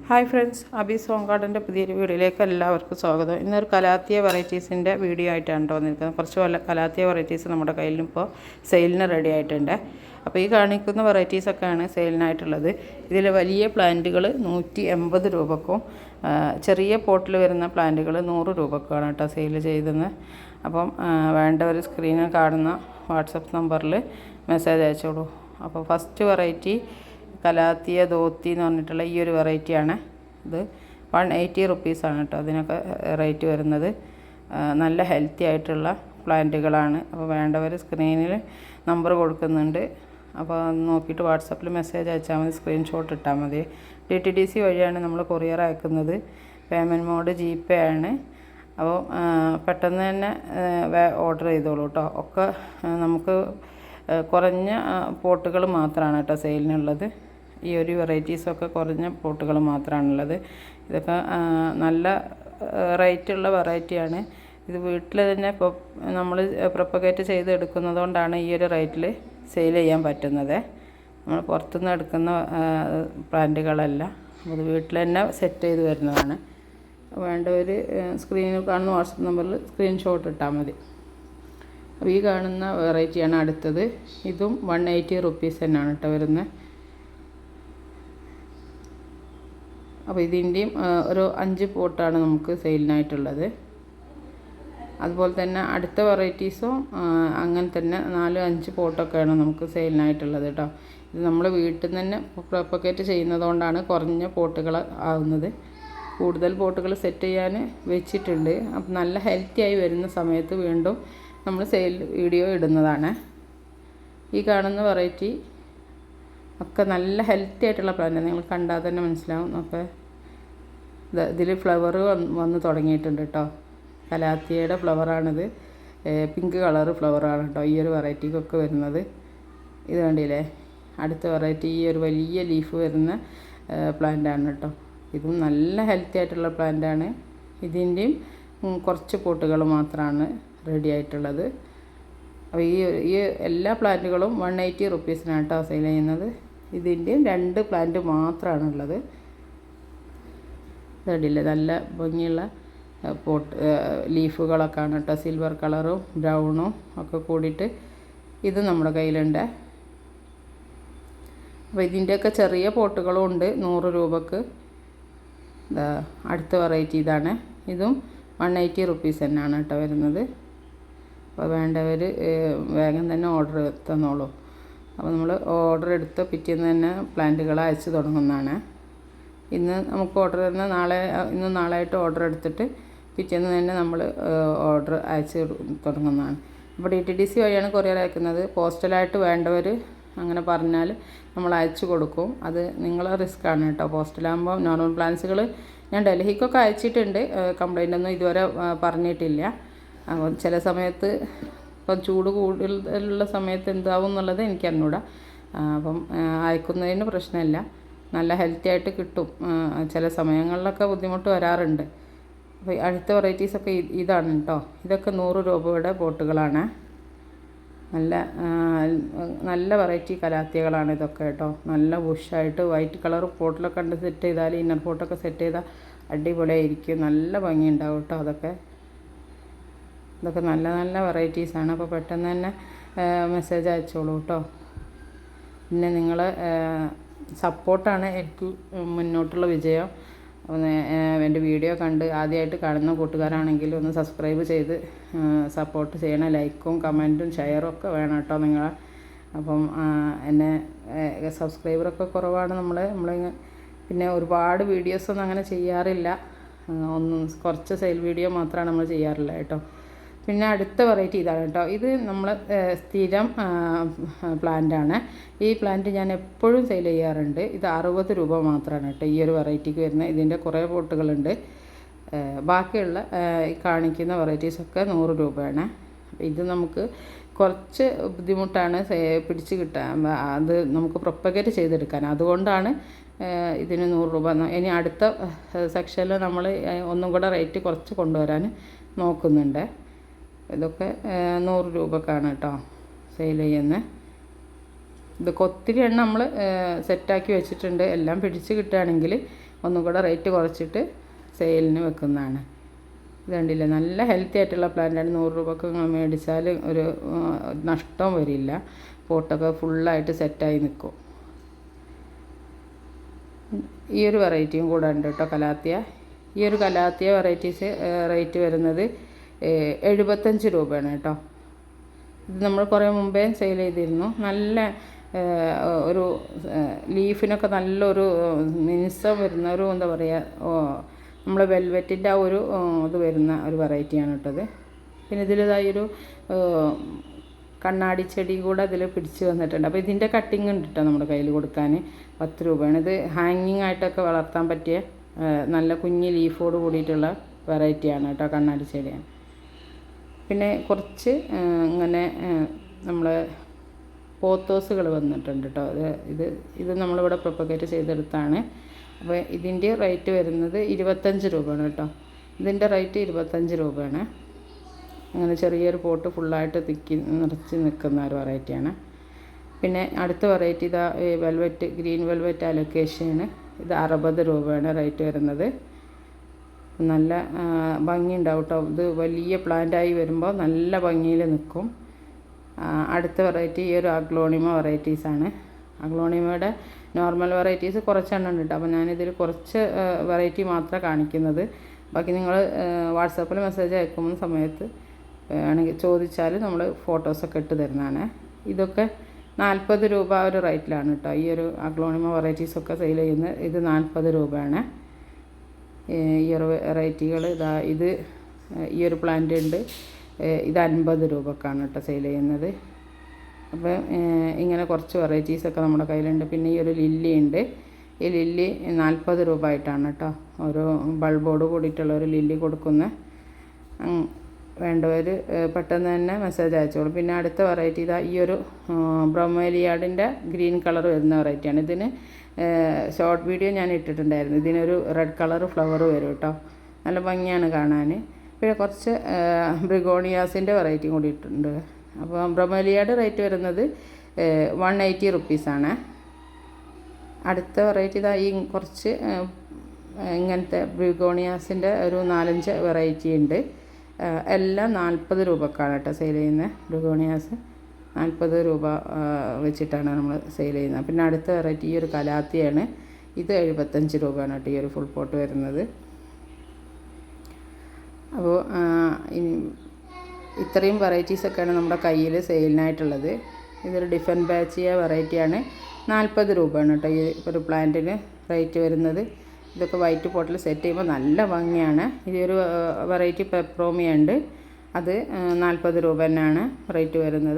Hi friends, അബീസ് home ഗാർഡൻ്റെ പുതിയൊരു വീഡിയോയിലേക്ക് എല്ലാവർക്കും സ്വാഗതം. ഇന്നൊരു കലാത്തിയ വെറൈറ്റീസിൻ്റെ വീഡിയോ ആയിട്ടാണ് തോന്നിയിരിക്കുന്നത്. കുറച്ച് കലാത്തിയ വെറൈറ്റീസ് നമ്മുടെ കയ്യിലിപ്പോൾ സെയിലിന് റെഡി ആയിട്ടുണ്ട്. അപ്പോൾ ഈ കാണിക്കുന്ന വെറൈറ്റീസൊക്കെയാണ് സെയിലിനായിട്ടുള്ളത്. ഇതിൽ വലിയ പ്ലാന്റുകൾ 180 രൂപക്കും ചെറിയ പോട്ടിൽ വരുന്ന പ്ലാന്റുകൾ 100 രൂപക്കുമാണ് കേട്ടോ സെയിൽ ചെയ്തത്. അപ്പം വേണ്ടവർ സ്ക്രീനിൽ കാണുന്ന വാട്സപ്പ് നമ്പറിൽ മെസ്സേജ് അയച്ചോളൂ. അപ്പോൾ ഫസ്റ്റ് വെറൈറ്റി കലാത്തിയ ധോത്തി എന്ന് പറഞ്ഞിട്ടുള്ള ഈ ഒരു വെറൈറ്റിയാണ്. ഇത് 180 റുപ്പീസാണ് കേട്ടോ അതിനൊക്കെ റേറ്റ് വരുന്നത്. നല്ല ഹെൽത്തി ആയിട്ടുള്ള പ്ലാന്റുകളാണ്. അപ്പോൾ വേണ്ടവർ സ്ക്രീനിൽ നമ്പർ കൊടുക്കുന്നുണ്ട്. അപ്പോൾ നോക്കിയിട്ട് വാട്സപ്പിൽ മെസ്സേജ് അയച്ചാൽ മതി, സ്ക്രീൻഷോട്ട് ഇട്ടാൽ മതി. DTDC വഴിയാണ് നമ്മൾ കൊറിയർ അയക്കുന്നത്. പേയ്മെൻറ്റ് മോഡ് GPay ആണ്. അപ്പോൾ പെട്ടെന്ന് തന്നെ ഓർഡർ ചെയ്തോളൂ കേട്ടോ. ഒക്കെ നമുക്ക് കുറഞ്ഞ പോട്ടുകൾ മാത്രമാണ് കേട്ടോ സെയിലിനുള്ളത്. ഈ ഒരു വെറൈറ്റീസൊക്കെ കുറഞ്ഞ പോട്ടുകൾ മാത്രമാണുള്ളത്. ഇതൊക്കെ നല്ല റേറ്റുള്ള വെറൈറ്റിയാണ്. ഇത് വീട്ടിൽ തന്നെ ഇപ്പോൾ നമ്മൾ പ്രൊപ്പഗേറ്റ് ചെയ്ത് എടുക്കുന്നതുകൊണ്ടാണ് ഈ ഒരു റേറ്റിൽ സെയിൽ ചെയ്യാൻ പറ്റുന്നത്. നമ്മൾ പുറത്തുനിന്ന് എടുക്കുന്ന പ്ലാന്റുകളല്ല, അത് വീട്ടിൽ തന്നെ സെറ്റ് ചെയ്ത് വരുന്നതാണ്. വേണ്ടവർ സ്ക്രീനിൽ കാണുന്ന വാട്സപ്പ് നമ്പറിൽ സ്ക്രീൻഷോട്ട് ഇട്ടാൽ മതി. അപ്പോൾ ഈ കാണുന്ന വെറൈറ്റിയാണ് അടുത്തത്. ഇതും 180 റുപ്പീസ് തന്നെയാണ് കേട്ടോ വരുന്നത്. അപ്പോൾ ഇതിൻ്റെയും ഒരു 5 പോട്ടാണ് നമുക്ക് സെയിലിനായിട്ടുള്ളത്. അതുപോലെ തന്നെ അടുത്ത വെറൈറ്റീസും അങ്ങനെ തന്നെ 4-5 പോട്ടൊക്കെയാണ് നമുക്ക് സെയിലിനായിട്ടുള്ളത് കേട്ടോ. ഇത് നമ്മൾ വീട്ടിൽ നിന്ന് തന്നെ പ്രൊപ്പഗേറ്റ് ചെയ്യുന്നതുകൊണ്ടാണ് കുറഞ്ഞ പോട്ടുകൾ ആവുന്നത്. കൂടുതൽ പോട്ടുകൾ സെറ്റ് ചെയ്യാൻ വെച്ചിട്ടുണ്ട്. അപ്പം നല്ല ഹെൽത്തി ആയി വരുന്ന സമയത്ത് വീണ്ടും നമ്മൾ സെയിൽ വീഡിയോ ഇടുന്നതാണ്. ഈ കാണുന്ന വെറൈറ്റി ഒക്കെ നല്ല ഹെൽത്തി ആയിട്ടുള്ള പ്ലാന്റ്, നിങ്ങൾ കണ്ടാൽ തന്നെ മനസ്സിലാവും. അപ്പോൾ ഇതിൽ ഫ്ലവർ വന്ന് തുടങ്ങിയിട്ടുണ്ട് കേട്ടോ. കലാത്തിയയുടെ ഫ്ലവറാണിത്. പിങ്ക് കളറ് ഫ്ലവറാണ് കേട്ടോ ഈ ഒരു വെറൈറ്റിക്കൊക്കെ വരുന്നത്. ഇത് കണ്ടില്ലേ, അടുത്ത വെറൈറ്റി ഈ ഒരു വലിയ ലീഫ് വരുന്ന പ്ലാന്റാണ് കേട്ടോ. ഇതും നല്ല ഹെൽത്തി ആയിട്ടുള്ള പ്ലാന്റാണ്. ഇതിൻ്റെയും കുറച്ച് പോട്ടുകൾ മാത്രമാണ് റെഡി ആയിട്ടുള്ളത്. അപ്പോൾ ഈ എല്ലാ പ്ലാന്റുകളും 180 റുപ്പീസിനാണ് കേട്ടോ സെയിൽ ചെയ്യുന്നത്. ഇതിൻ്റെയും 2 പ്ലാന്റ് മാത്രമാണുള്ളത്. ഇതടില്ല, നല്ല ഭംഗിയുള്ള പോട്ട് ലീഫുകളൊക്കെയാണ് കേട്ടോ. സിൽവർ കളറും ബ്രൗണും ഒക്കെ കൂടിയിട്ട് ഇത് നമ്മുടെ കയ്യിലുണ്ട്. അപ്പോൾ ഇതിൻ്റെയൊക്കെ ചെറിയ പോട്ടുകളും ഉണ്ട് 100 രൂപക്ക്. അടുത്ത വെറൈറ്റി ഇതാണ്. ഇതും 180 റുപ്പീസ് തന്നെയാണ് കേട്ടോ വരുന്നത്. അപ്പോൾ വേണ്ടവർ വേഗം തന്നെ ഓർഡർ തന്നോളൂ. അപ്പോൾ നമ്മൾ ഓർഡർ എടുത്ത് പിറ്റേന്ന് തന്നെ പ്ലാന്റുകൾ അയച്ച് തുടങ്ങുന്നതാണ്. ഇന്ന് നമുക്ക് ഓർഡർ തന്ന ഇന്നും നാളെയായിട്ട് ഓർഡർ എടുത്തിട്ട് പിറ്റേന്ന് തന്നെ നമ്മൾ ഓർഡർ അയച്ച് തുടങ്ങുന്നതാണ്. അപ്പോൾ DTDC വഴിയാണ് കൊറിയർ അയക്കുന്നത്. പോസ്റ്റലായിട്ട് വേണ്ടവർ അങ്ങനെ പറഞ്ഞാൽ നമ്മൾ അയച്ചു കൊടുക്കും. അത് നിങ്ങളെ റിസ്ക്കാണ് കേട്ടോ. പോസ്റ്റലാകുമ്പോൾ നോർമൽ പ്ലാന്റ്സുകൾ ഞാൻ ഡൽഹിക്കൊക്കെ അയച്ചിട്ടുണ്ട്. കംപ്ലൈൻ്റ് ഒന്നും ഇതുവരെ പറഞ്ഞിട്ടില്ല. അപ്പോൾ ചില സമയത്ത് ഇപ്പം ചൂട് കൂടുതലുള്ള സമയത്ത് എന്താവും എന്നുള്ളത് എനിക്കറിഞ്ഞൂടാ. അപ്പം അയക്കുന്നതിന് പ്രശ്നമില്ല, നല്ല ഹെൽത്തി ആയിട്ട് കിട്ടും. ചില സമയങ്ങളിലൊക്കെ ബുദ്ധിമുട്ട് വരാറുണ്ട്. അപ്പോൾ അടുത്ത വെറൈറ്റീസൊക്കെ ഇതാണ് കേട്ടോ. ഇതൊക്കെ 100 രൂപയുടെ പോട്ടുകളാണ്. നല്ല വെറൈറ്റി കലാത്തിയകളാണ് ഇതൊക്കെ കേട്ടോ. നല്ല ബുഷായിട്ട് വൈറ്റ് കളർ പോട്ടിലൊക്കെ ഉണ്ട് സെറ്റ് ചെയ്താൽ, ഇന്നർ പോട്ടൊക്കെ സെറ്റ് ചെയ്താൽ അടിപൊളിയായിരിക്കും. നല്ല ഭംഗി ഉണ്ടാവും കേട്ടോ. ഇതൊക്കെ നല്ല വെറൈറ്റീസാണ്. അപ്പോൾ പെട്ടെന്ന് തന്നെ മെസ്സേജ് അയച്ചോളൂ കേട്ടോ. പിന്നെ നിങ്ങൾ സപ്പോർട്ടാണ് എനിക്ക് മുന്നോട്ടുള്ള വിജയം. എൻ്റെ വീഡിയോ കണ്ട് ആദ്യമായിട്ട് കാണുന്ന കൂട്ടുകാരാണെങ്കിൽ ഒന്ന് സബ്സ്ക്രൈബ് ചെയ്ത് സപ്പോർട്ട് ചെയ്യണം. ലൈക്കും കമൻറ്റും ഷെയറും ഒക്കെ വേണം കേട്ടോ നിങ്ങൾ. അപ്പം എന്നെ സബ്സ്ക്രൈബറൊക്കെ കുറവാണ്. നമ്മൾ പിന്നെ ഒരുപാട് വീഡിയോസൊന്നും അങ്ങനെ ചെയ്യാറില്ല. കുറച്ച് സെയിൽ വീഡിയോ മാത്രമാണ് നമ്മൾ ചെയ്യാറില്ല കേട്ടോ. പിന്നെ അടുത്ത വെറൈറ്റി ഇതാണ് കേട്ടോ. ഇത് നമ്മൾ സ്ഥിരം പ്ലാന്റാണ്. ഈ പ്ലാന്റ് ഞാൻ എപ്പോഴും സെയിൽ ചെയ്യാറുണ്ട്. ഇത് 60 രൂപ മാത്രമാണ് കേട്ടോ ഈ ഒരു വെറൈറ്റിക്ക് വരുന്നത്. ഇതിൻ്റെ കുറേ പോട്ടുകളുണ്ട്. ബാക്കിയുള്ള കാണിക്കുന്ന വെറൈറ്റീസൊക്കെ 100 രൂപയാണ്. ഇത് നമുക്ക് കുറച്ച് ബുദ്ധിമുട്ടാണ് പിടിച്ച് കിട്ടാൻ, അത് നമുക്ക് പ്രൊപ്പഗേറ്റ് ചെയ്തെടുക്കാൻ. അതുകൊണ്ടാണ് ഇതിന് 100 രൂപ. ഇനി അടുത്ത സെക്ഷനിൽ നമ്മൾ ഒന്നും കൂടെ റേറ്റ് കുറച്ച് കൊണ്ടുവരാൻ നോക്കുന്നുണ്ട്. ഇതൊക്കെ 100 രൂപക്കാണ് കേട്ടോ സെയിൽ ചെയ്യുന്നത്. ഇതൊക്കെ ഒത്തിരി എണ്ണം നമ്മൾ സെറ്റാക്കി വെച്ചിട്ടുണ്ട്. എല്ലാം പിടിച്ച് കിട്ടുകയാണെങ്കിൽ ഒന്നും കൂടെ റേറ്റ് കുറച്ചിട്ട് സെയിലിന് വെക്കുന്നതാണ്. ഇത് കണ്ടില്ലേ, നല്ല ഹെൽത്തി ആയിട്ടുള്ള പ്ലാന്റാണ്. 100 രൂപക്ക് നിങ്ങൾ മേടിച്ചാൽ ഒരു നഷ്ടവും വരില്ല. പോട്ടൊക്കെ ഫുള്ളായിട്ട് സെറ്റായി നിൽക്കും. ഈ ഒരു വെറൈറ്റിയും കൂടെ ഉണ്ട് കേട്ടോ, കലാത്തിയ. ഈ ഒരു കലാത്തിയ വെറൈറ്റീസ് റേറ്റ് വരുന്നത് 75 രൂപയാണ് കേട്ടോ. ഇത് നമ്മൾ കുറേ മുമ്പേ സെയിൽ ചെയ്തിരുന്നു. നല്ല ഒരു ലീഫിനൊക്കെ നല്ലൊരു മിനുസം വരുന്ന ഒരു എന്താ പറയുക, നമ്മൾ വെൽവെറ്റിൻ്റെ ആ ഒരു ഇത് വരുന്ന ഒരു വെറൈറ്റിയാണ് കേട്ടത്. പിന്നെ ഇതിലിതായൊരു കണ്ണാടി ചെടി കൂടെ ഇതിൽ പിടിച്ച് വന്നിട്ടുണ്ട്. അപ്പോൾ ഇതിൻ്റെ കട്ടിങ് ഉണ്ട് കേട്ടോ നമ്മുടെ കയ്യിൽ കൊടുക്കാൻ. 10 രൂപയാണ്. ഇത് ഹാങ്ങിങ് ആയിട്ടൊക്കെ വളർത്താൻ പറ്റിയ നല്ല കുഞ്ഞ് ലീഫോട് കൂടിയിട്ടുള്ള വെറൈറ്റിയാണ് കേട്ടോ, കണ്ണാടി ചെടിയാണ്. പിന്നെ കുറച്ച് ഇങ്ങനെ നമ്മൾ പോത്തോസുകൾ വന്നിട്ടുണ്ട് കേട്ടോ. ഇത് നമ്മളിവിടെ പ്രൊപ്പഗേറ്റ് ചെയ്തെടുത്താണ്. അപ്പോൾ ഇതിൻ്റെ റേറ്റ് വരുന്നത് 25 രൂപയാണ് കേട്ടോ. ഇതിൻ്റെ റേറ്റ് 25 രൂപയാണ്. അങ്ങനെ ചെറിയൊരു പോട്ട് ഫുള്ളായിട്ട് നിറച്ച് നിൽക്കുന്ന ഒരു വെറൈറ്റിയാണ്. പിന്നെ അടുത്ത വെറൈറ്റി ഇതാ വെൽവെറ്റ്, ഗ്രീൻ വെൽവെറ്റ് അലൊക്കേഷനാണ്. ഇത് 60 രൂപയാണ് റേറ്റ് വരുന്നത്. നല്ല ഭംഗിയുണ്ടാവും കേട്ടോ. ഇത് വലിയ പ്ലാന്റായി വരുമ്പോൾ നല്ല ഭംഗിയിൽ നിൽക്കും. അടുത്ത വെറൈറ്റി ഈ ഒരു അഗ്ലോണിമ വെറൈറ്റീസാണ്. അഗ്ലോണിമയുടെ നോർമൽ വെറൈറ്റീസ് കുറച്ചെണ്ണം ഉണ്ട് കേട്ടോ. അപ്പോൾ ഞാനിതിൽ കുറച്ച് വെറൈറ്റി മാത്രമേ കാണിക്കുന്നത്. ബാക്കി നിങ്ങൾ വാട്സാപ്പിൽ മെസ്സേജ് അയക്കുന്ന സമയത്ത് ആണെങ്കിൽ ചോദിച്ചാൽ നമ്മൾ ഫോട്ടോസൊക്കെ ഇട്ട് തരുന്നതാണ്. ഇതൊക്കെ 40 രൂപ ഒരു റേറ്റിലാണ് കേട്ടോ. ഈ ഒരു അഗ്ലോണിമ വെറൈറ്റീസൊക്കെ സെയിൽ ചെയ്യുന്നത്. ഇത് 40 രൂപയാണ്. ഈ ഒരു വെറൈറ്റികൾ ഇത് ഈ ഒരു പ്ലാന്റ് ഉണ്ട്. ഇത് 50 രൂപക്കാണ് കേട്ടോ സെയിൽ ചെയ്യുന്നത്. അപ്പോൾ ഇങ്ങനെ കുറച്ച് വെറൈറ്റീസൊക്കെ നമ്മുടെ കയ്യിലുണ്ട്. പിന്നെ ഈ ഒരു ലില്ലി ഉണ്ട്. ഈ ലില്ലി 40 രൂപ ആയിട്ടാണ് കേട്ടോ. ഒരു ബൾബോട് കൂടിയിട്ടുള്ള ഒരു ലില്ലി കൊടുക്കുന്ന. വേണ്ടവർ പെട്ടെന്ന് തന്നെ മെസ്സേജ് അയച്ചോളൂ. പിന്നെ അടുത്ത വെറൈറ്റി ഇതാ ഈ ഒരു ബ്രൊമേലിയാഡിൻ്റെ ഗ്രീൻ കളർ വരുന്ന വെറൈറ്റിയാണ്. ഇതിന് ഷോർട്ട് വീഡിയോ ഞാൻ ഇട്ടിട്ടുണ്ടായിരുന്നു. ഇതിനൊരു റെഡ് കളർ ഫ്ലവർ വരും കേട്ടോ. നല്ല ഭംഗിയാണ് കാണാൻ. പിന്നെ കുറച്ച് ബ്രിഗോണിയാസിൻ്റെ വെറൈറ്റി കൂടി ഇട്ടിട്ടുണ്ട്. അപ്പോൾ ബ്രൊമേലിയാഡ് റേറ്റ് വരുന്നത് 180 റുപ്പീസാണ്. അടുത്ത വെറൈറ്റി ഇതാ ഈ കുറച്ച് ഇങ്ങനത്തെ ബ്രിഗോണിയാസിൻ്റെ ഒരു 4-5 വെറൈറ്റി ഉണ്ട്. എല്ലാം 40 രൂപക്കാണ് കേട്ടോ സെയിൽ ചെയ്യുന്നത്. ബ്രിഗോണിയാസ് 40 രൂപ വെച്ചിട്ടാണ് നമ്മൾ സെയിൽ ചെയ്യുന്നത്. പിന്നെ അടുത്ത വെറൈറ്റി ഈ ഒരു കലാത്തിയാണ്. ഇത് 75 രൂപയാണ് കേട്ടോ ഈ ഒരു ഫുൾ പോട്ട് വരുന്നത്. അപ്പോൾ ഇത്രയും വെറൈറ്റീസൊക്കെയാണ് നമ്മുടെ കയ്യിൽ സെയിലിനായിട്ടുള്ളത്. ഇതൊരു ഡിഫറെൻറ്റ് ബാച്ചിയ വെറൈറ്റിയാണ്. 40 രൂപയാണ് കേട്ടോ ഈ ഒരു പ്ലാന്റിന് റേറ്റ് വരുന്നത്. ഇതൊക്കെ വൈറ്റ് പോട്ടിൽ സെറ്റ് ചെയ്യുമ്പോൾ നല്ല ഭംഗിയാണ്. ഇതൊരു വെറൈറ്റി പെപ്രോമിയ ഉണ്ട്. അത് 40 രൂപ തന്നെയാണ് റേറ്റ് വരുന്നത്.